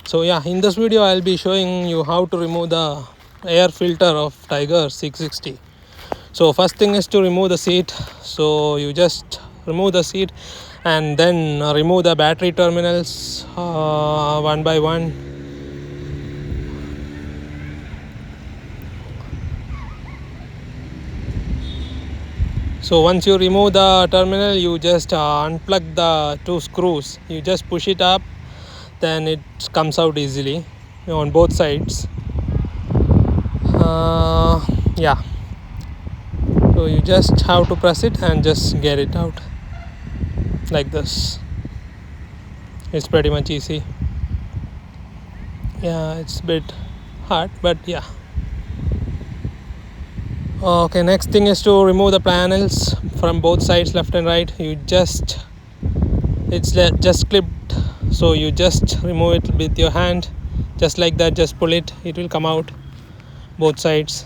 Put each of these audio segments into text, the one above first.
So yeah, in this video I'll be showing you how to remove the air filter of Tiger 660. So first thing is to remove the seat. So you just remove the seat and then remove the battery terminals one by one. So once you remove the terminal, you just unplug the two screws. You just push it up, then it comes out easily on both sides. Yeah, so you just have to press it and just get it out like this. It's pretty much easy. Yeah, it's a bit hard, but yeah. Okay, next thing is to remove the panels from both sides, left and right. It's just clipped, so you just remove it with your hand, just like that. Just pull it, it will come out both sides.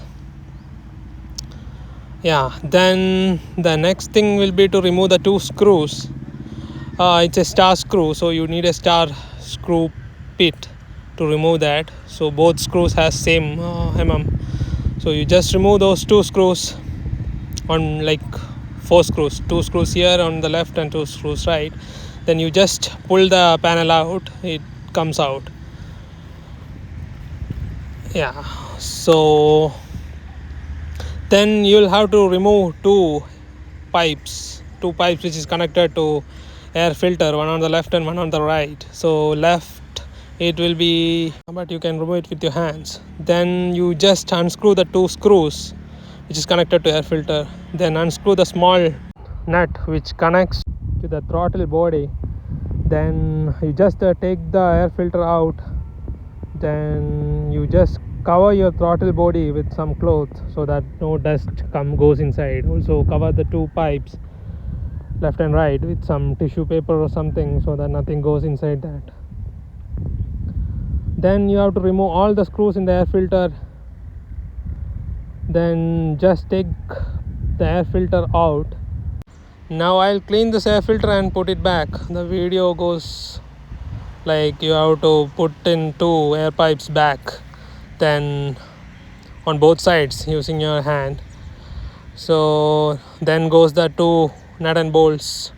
Yeah, then the next thing will be to remove the two screws. It's a star screw, so you need a star screw pit to remove that. So both screws has same so you just remove those two screws on like four screws, two screws here on the left and two screws right. Then you just pull the panel out, it comes out. Yeah, so then you'll have to remove two pipes which is connected to air filter, one on the left and one on the right. So left it will be, but you can remove it with your hands. Then you just unscrew the two screws which is connected to air filter, then unscrew the small nut which connects to the throttle body. Then you just take the air filter out, then you just cover your throttle body with some cloth so that no dust goes inside. Also cover the two pipes left and right with some tissue paper or something so that nothing goes inside that. Then you have to remove all the screws in the air filter. Then just take the air filter out. Now I'll clean this air filter and put it back. The video goes like you have to put in two air pipes back, then on both sides using your hand. So then goes the two nut and bolts,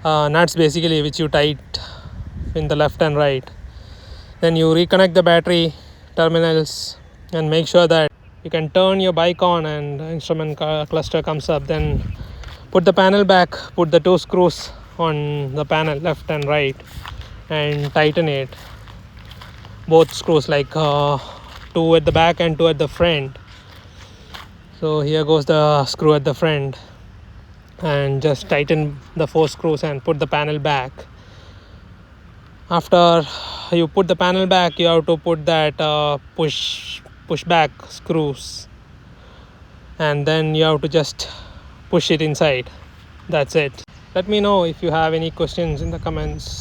nuts basically, which you tight in the left and right. Then you reconnect the battery terminals and make sure that you can turn your bike on and the instrument cluster comes up. Then put the panel back, put the two screws on the panel left and right and tighten it, both screws, like two at the back and two at the front. So here goes the screw at the front, and just tighten the four screws and put the panel back. After you put the panel back, you have to put that push back screws, and then you have to just push it inside. That's it. Let me know if you have any questions in the comments.